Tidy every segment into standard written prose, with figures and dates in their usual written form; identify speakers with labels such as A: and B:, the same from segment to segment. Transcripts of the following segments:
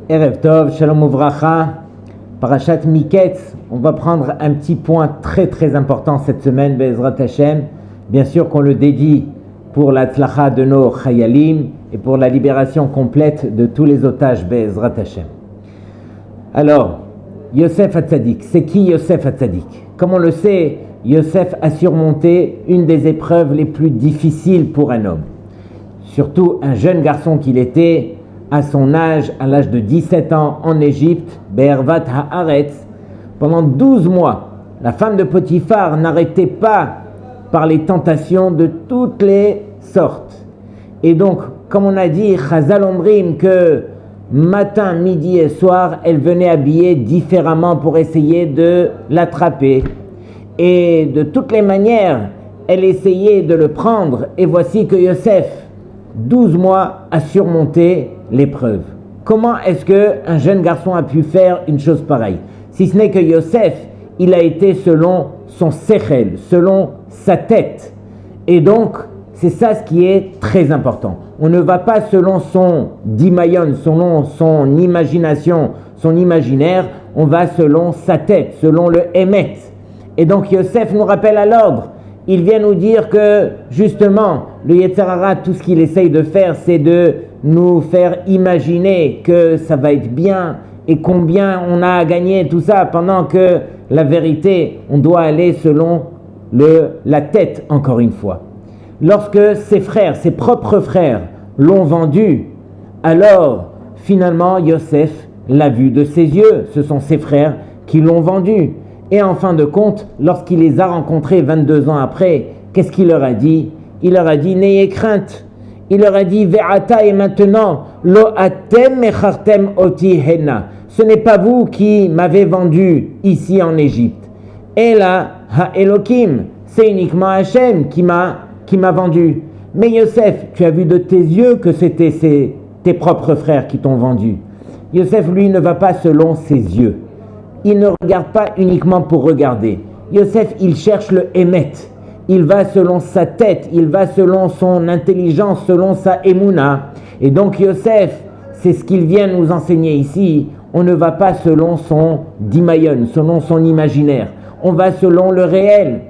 A: Erev Tov, Shalom Uvracha, Parashat Miketz. On va prendre un petit point très très important cette semaine, Be'ezrat Hashem. Bien sûr qu'on le dédie pour la tzlacha de nos chayalim et pour la libération complète de tous les otages, Be'ezrat Hashem. Alors, Yosef Hatzadik, c'est qui Yosef Hatzadik? Comme on le sait, Yosef a surmonté une des épreuves les plus difficiles pour un homme. Surtout un jeune garçon qu'il était, à son âge, à l'âge de 17 ans, en Égypte, Be'ervat Haaretz, pendant 12 mois, la femme de Potiphar n'arrêtait pas par les tentations de toutes les sortes. Et donc, comme on a dit, Chazal Omrim, que matin, midi et soir, elle venait habillée différemment pour essayer de l'attraper. Et de toutes les manières, elle essayait de le prendre. Et voici que Yosef, 12 mois, a surmonté l'épreuve. Comment est-ce qu'un jeune garçon a pu faire une chose pareille? Si ce n'est que Yosef, il a été selon son sechel, selon sa tête. Et donc, c'est ça ce qui est très important. On ne va pas selon son dimayon, selon son imagination, son imaginaire, on va selon sa tête, selon le émet. Et donc Yosef nous rappelle à l'ordre. Il vient nous dire que justement, le Yetzer Hara, tout ce qu'il essaye de faire, c'est de nous faire imaginer que ça va être bien et combien on a à gagner, tout ça, pendant que la vérité, on doit aller selon la tête, encore une fois. Lorsque ses frères, ses propres frères, l'ont vendu, alors finalement Yosef l'a vu de ses yeux. Ce sont ses frères qui l'ont vendu. Et en fin de compte, lorsqu'il les a rencontrés 22 ans après, qu'est-ce qu'il leur a dit? Il leur a dit, n'ayez crainte. Il leur a dit, ve'ata, et maintenant, lo atem mechartem oti hena. Ce n'est pas vous qui m'avez vendu ici en Égypte. Et là, ha-Elokim, c'est uniquement Hachem qui m'a vendu. Mais Yosef, tu as vu de tes yeux que c'était tes propres frères qui t'ont vendu. Yosef, lui, ne va pas selon ses yeux. Il ne regarde pas uniquement pour regarder. Yosef, il cherche le émet. Il va selon sa tête, il va selon son intelligence, selon sa émouna. Et donc Yosef, c'est ce qu'il vient nous enseigner ici. On ne va pas selon son dimayon, selon son imaginaire. On va selon le réel.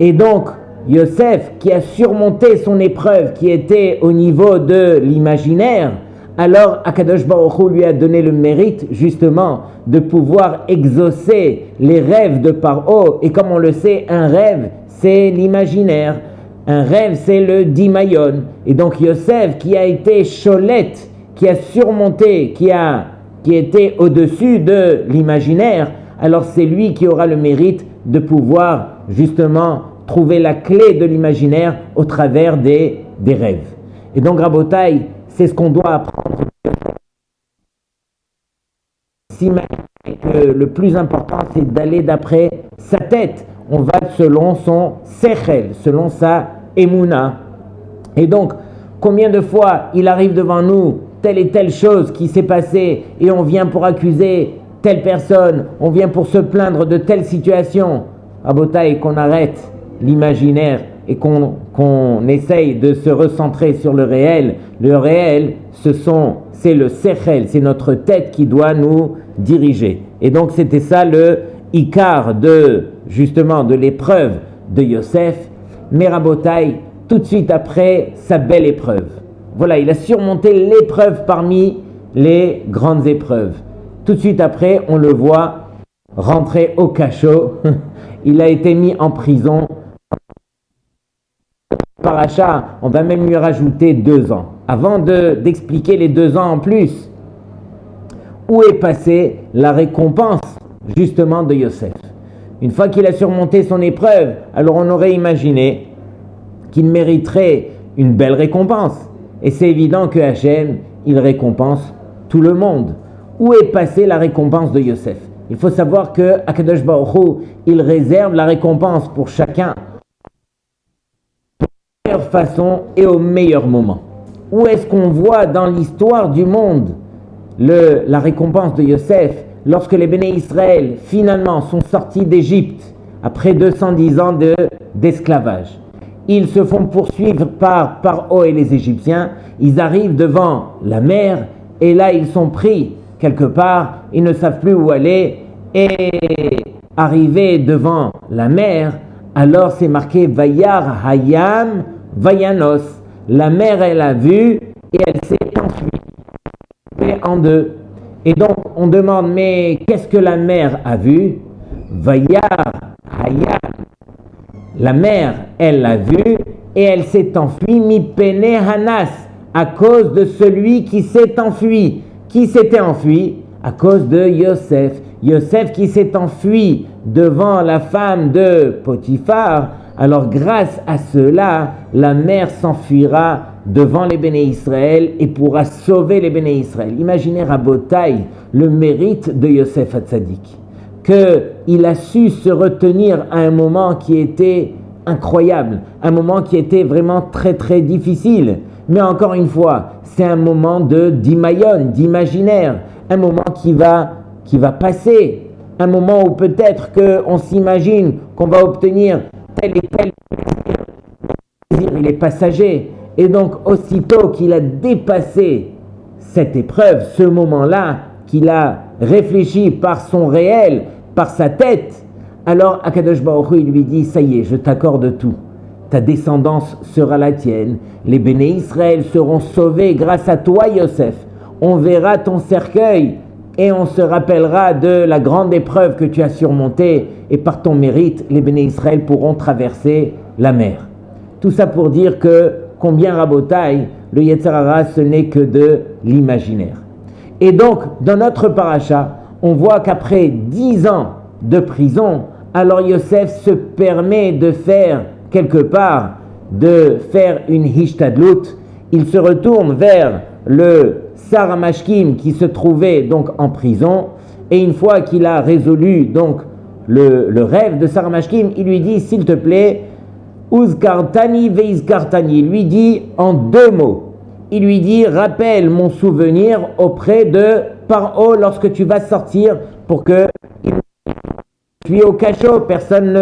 A: Et donc, Yosef, qui a surmonté son épreuve, qui était au niveau de l'imaginaire, alors Akadosh Baruch Hu lui a donné le mérite justement de pouvoir exaucer les rêves de Paro. Et comme on le sait, un rêve, c'est l'imaginaire. Un rêve, c'est le dimayon. Et donc Yosef, qui a été cholette, qui a surmonté, qui était au-dessus de l'imaginaire, alors c'est lui qui aura le mérite de pouvoir justement trouver la clé de l'imaginaire au travers des rêves. Et donc Rabotai, c'est ce qu'on doit apprendre. S'imaginer que le plus important, c'est d'aller d'après sa tête. On va selon son sechel, selon sa émouna. Et donc, combien de fois il arrive devant nous telle et telle chose qui s'est passée et on vient pour accuser telle personne, on vient pour se plaindre de telle situation. Rabotai, qu'on arrête l'imaginaire et qu'on essaye de se recentrer sur le réel. Le réel, c'est le sechel, c'est notre tête qui doit nous diriger. Et donc c'était ça le ikar de l'épreuve de Yosef. Mais Rabotai, tout de suite après sa belle épreuve. Voilà, il a surmonté l'épreuve parmi les grandes épreuves. Tout de suite après, on le voit rentrer au cachot. Il a été mis en prison. Paracha, on va même lui rajouter 2 ans. Avant d'expliquer les 2 ans en plus, où est passée la récompense justement de Yosef? Une fois qu'il a surmonté son épreuve, alors on aurait imaginé qu'il mériterait une belle récompense. Et c'est évident que Hachem, il récompense tout le monde. Où est passée la récompense de Yosef? Il faut savoir que Akadosh Baruch Hu, il réserve la récompense pour chacun façon et au meilleur moment. Où est-ce qu'on voit dans l'histoire du monde la récompense de Yosef lorsque les Béné Israël finalement sont sortis d'Égypte après 210 ans d'esclavage? Ils se font poursuivre par Paro et les Égyptiens. Ils arrivent devant la mer et là ils sont pris quelque part, ils ne savent plus où aller, et arrivés devant la mer, alors c'est marqué Vayar Hayam Vayanos. La mer, elle a vu et elle s'est enfuie en deux. Et donc on demande, mais qu'est-ce que la mer a vu? Vayar Hayam. La mer, elle l'a vu et elle s'est enfuie Mipene Hanas, à cause de celui qui s'est enfui. Qui s'était enfui? À cause de Yosef. Yosef qui s'est enfui devant la femme de Potiphar. Alors grâce à cela, la mer s'enfuira devant les Béné Israël et pourra sauver les Béné Israël. Imaginez Rabotai, le mérite de Yosef Hatzadik, qu'il a su se retenir à un moment qui était incroyable, un moment qui était vraiment très très difficile. Mais encore une fois, c'est un moment d'imayon, d'imaginaire, un moment qui va passer, un moment où peut-être qu'on s'imagine qu'on va obtenir tel et tel plaisir, il est passager. Et donc, aussitôt qu'il a dépassé cette épreuve, ce moment-là, qu'il a réfléchi par son réel, par sa tête, alors Akadosh Baruch Hu, il lui dit, ça y est, je t'accorde tout. Ta descendance sera la tienne. Les Béné Israël seront sauvés grâce à toi, Yosef. On verra ton cercueil et on se rappellera de la grande épreuve que tu as surmontée. Et par ton mérite, les Béné Israël pourront traverser la mer. Tout ça pour dire que combien Rabotai, le Yetzer Hara, ce n'est que de l'imaginaire. Et donc, dans notre paracha, on voit qu'après 10 ans de prison, alors Yosef se permet de faire quelque part, de faire une hishtadlut. Il se retourne vers le Sar HaMashkim qui se trouvait donc en prison, et une fois qu'il a résolu donc le rêve de Sar HaMashkim, il lui dit, s'il te plaît, Uzkartani veizkartani, il lui dit en 2 mots, il lui dit, rappelle mon souvenir auprès de Paro lorsque tu vas sortir, pour que je suis au cachot, personne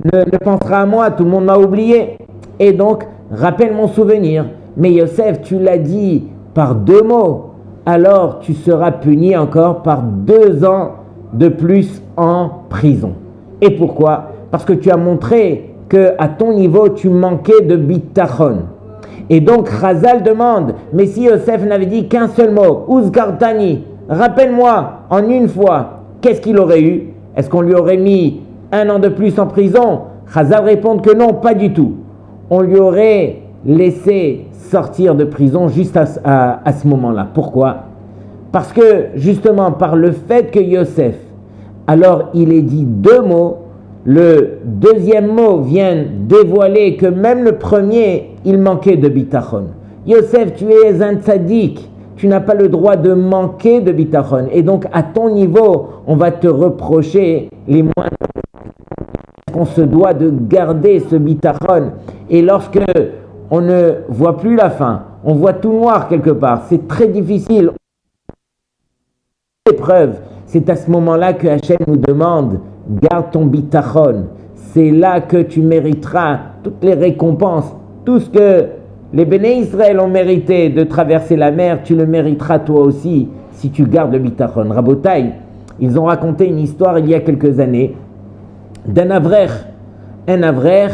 A: ne pensera à moi, tout le monde m'a oublié. Et donc, rappelle mon souvenir. Mais Yosef, tu l'as dit par 2 mots, alors tu seras puni encore par 2 ans de plus en prison. Et pourquoi? Parce que tu as montré qu'à ton niveau, tu manquais de bitachon. Et donc, Chazal demande, mais si Yosef n'avait dit qu'un seul mot, Uzkartani, rappelle-moi en une fois, qu'est-ce qu'il aurait eu? Est-ce qu'on lui aurait mis 1 an de plus en prison? Chazal répond que non, pas du tout. On lui aurait laissé sortir de prison juste à ce moment-là. Pourquoi? Parce que justement, par le fait que Yosef, alors il est dit 2 mots, le 2e mot vient dévoiler que même le premier, il manquait de bitachon. Yosef, tu es un tzaddik. Tu n'as pas le droit de manquer de bitachon. Et donc, à ton niveau, on va te reprocher les moindres. On se doit de garder ce bitachon. Et lorsque on ne voit plus la fin, on voit tout noir quelque part, c'est très difficile. L'épreuve, c'est à ce moment-là que Hachem nous demande, garde ton bitachon. C'est là que tu mériteras toutes les récompenses, tout ce que les Béné Israël ont mérité de traverser la mer, tu le mériteras toi aussi si tu gardes le bitachon. Rabotai, ils ont raconté une histoire il y a quelques années d'un avrer, un avrer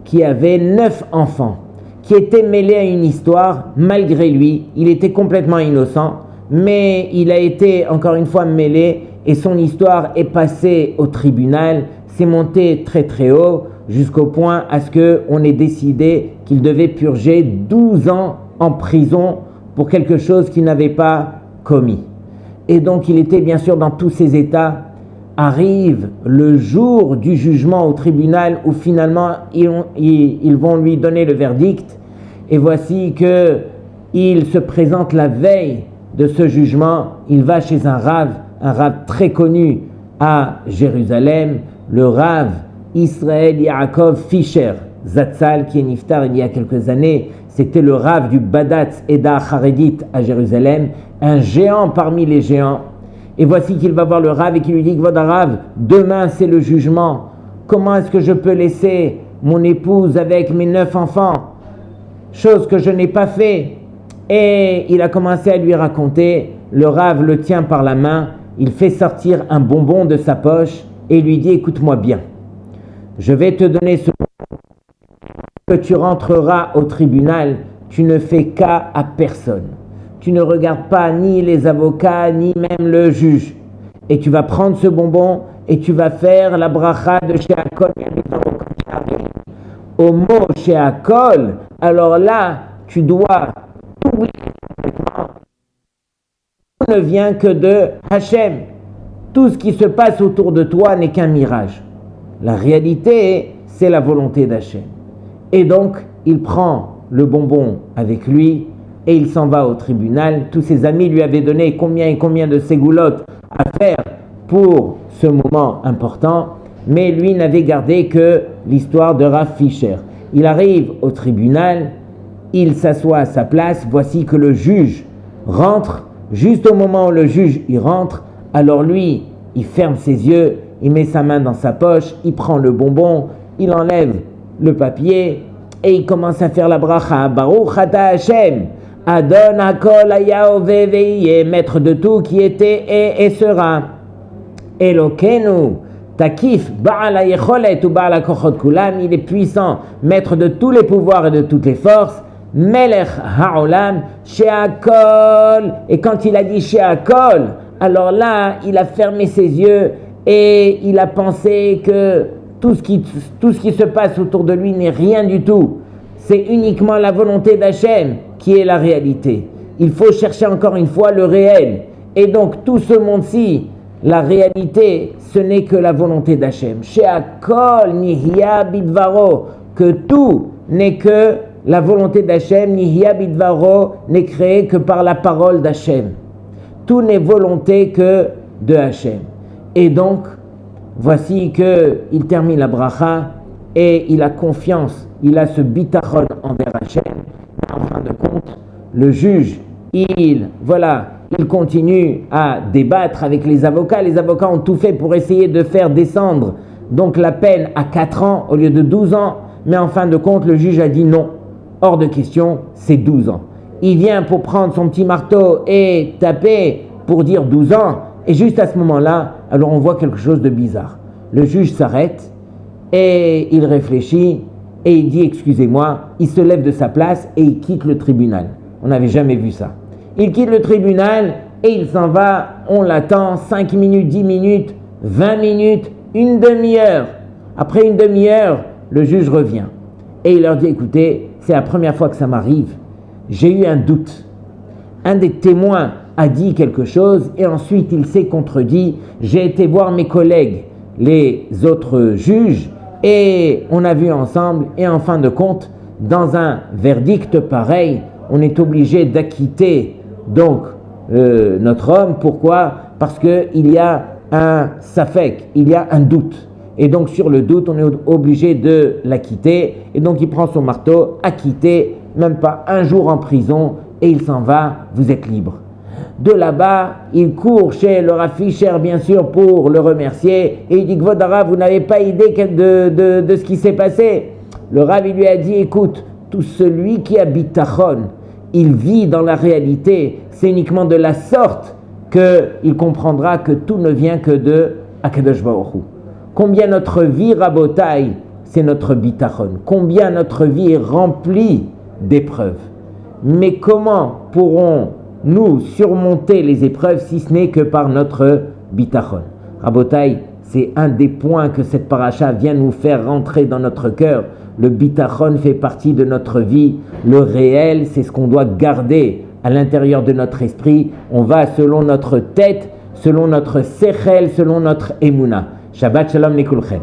A: qui avait 9 enfants, qui était mêlé à une histoire malgré lui. Il était complètement innocent, mais il a été encore une fois mêlé et son histoire est passée au tribunal, c'est monté très très haut, jusqu'au point à ce qu'on ait décidé qu'il devait purger 12 ans en prison pour quelque chose qu'il n'avait pas commis. Et donc il était bien sûr dans tous ces états. Arrive le jour du jugement au tribunal où finalement ils vont lui donner le verdict. Et voici qu'il se présente la veille de ce jugement. Il va chez un rave très connu à Jérusalem, le rave Israël Yaakov Fisher Zatzal, qui est niftar il y a quelques années. C'était le rave du Badatz Eda Haredit à Jérusalem, un géant parmi les géants. Et voici qu'il va voir le rave et qu'il lui dit, Kvod Harav, demain c'est le jugement. Comment est-ce que je peux laisser mon épouse avec mes 9 enfants? Chose que je n'ai pas fait. Et il a commencé à lui raconter le Rav le tient par la main, il fait sortir un bonbon de sa poche et lui dit: écoute-moi bien, je vais te donner ce bonbon que tu rentreras au tribunal, tu ne fais cas à personne. Tu ne regardes pas ni les avocats, ni même le juge. Et tu vas prendre ce bonbon et tu vas faire la bracha de Sheakol. Au mot Sheakol, alors là, tu dois oublier complètement. Tout ne vient que de Hachem. Tout ce qui se passe autour de toi n'est qu'un mirage. La réalité, c'est la volonté d'Hachem. Et donc, il prend le bonbon avec lui et il s'en va au tribunal. Tous ses amis lui avaient donné combien et combien de ségoulottes à faire pour ce moment important, mais lui n'avait gardé que l'histoire de Rav Fischer. Il arrive au tribunal, il s'assoit à sa place, voici que le juge rentre. Juste au moment où le juge y rentre, alors lui, il ferme ses yeux, il met sa main dans sa poche, il prend le bonbon, il enlève le papier et il commence à faire la bracha. Baruch ata Hashem, Adon hakol haya hove ve'yeh, maître de tout qui était et sera. Elokenu takif ba'al hayecholet ou ba'al hakochot kulam, il est puissant, maître de tous les pouvoirs et de toutes les forces. Melech ha'olam she'akol, et quand il a dit she'akol, alors là il a fermé ses yeux et il a pensé que tout ce qui se passe autour de lui n'est rien du tout. C'est uniquement la volonté d'Hachem qui est la réalité. Il faut chercher encore une fois le réel. Et donc tout ce monde-ci, la réalité, ce n'est que la volonté d'Hachem. She'akol nihya bidvaro, que tout n'est que la volonté d'Hachem. Nihya bidvaro n'est créé que par la parole d'Hachem. Tout n'est volonté que de Hachem. Et donc, voici qu'il termine la bracha et il a confiance, il a ce bitachon envers Hachem. Mais en fin de compte, le juge, il continue à débattre avec les avocats. Les avocats ont tout fait pour essayer de faire descendre donc la peine à 4 ans au lieu de 12 ans. Mais en fin de compte, le juge a dit non, hors de question, c'est 12 ans. Il vient pour prendre son petit marteau et taper pour dire 12 ans. Et juste à ce moment-là, alors on voit quelque chose de bizarre. Le juge s'arrête et il réfléchit et il dit excusez-moi, il se lève de sa place et il quitte le tribunal. On n'avait jamais vu ça. Il quitte le tribunal et il s'en va, on l'attend 5 minutes, 10 minutes, 20 minutes, une demi-heure. Après une demi-heure, le juge revient et il leur dit écoutez, c'est la première fois que ça m'arrive, j'ai eu un doute. Un des témoins a dit quelque chose et ensuite il s'est contredit. J'ai été voir mes collègues, les autres juges, et on a vu ensemble et en fin de compte, dans un verdict pareil, on est obligé d'acquitter donc notre homme. Pourquoi? Parce qu'il y a un safek, il y a un doute. Et donc sur le doute, on est obligé de l'acquitter. Et donc il prend son marteau, acquitté, même pas un jour en prison, et il s'en va, vous êtes libre. De là-bas, il court chez le Rav Fischer, bien sûr, pour le remercier. Et il dit, Kvod Harav, vous n'avez pas idée de ce qui s'est passé. Le Rav, il lui a dit, écoute, tout celui qui a bitachon, il vit dans la réalité. C'est uniquement de la sorte qu'il comprendra que tout ne vient que de Akadosh Baruch Hu. Combien notre vie, Rabotai, c'est notre bitachon. Combien notre vie est remplie d'épreuves. Mais comment pourrons-nous surmonter les épreuves si ce n'est que par notre bitachon? Rabotai, c'est un des points que cette paracha vient nous faire rentrer dans notre cœur. Le bitachon fait partie de notre vie. Le réel, c'est ce qu'on doit garder à l'intérieur de notre esprit. On va selon notre tête, selon notre sechel, selon notre emuna. Shabbat shalom likulchem.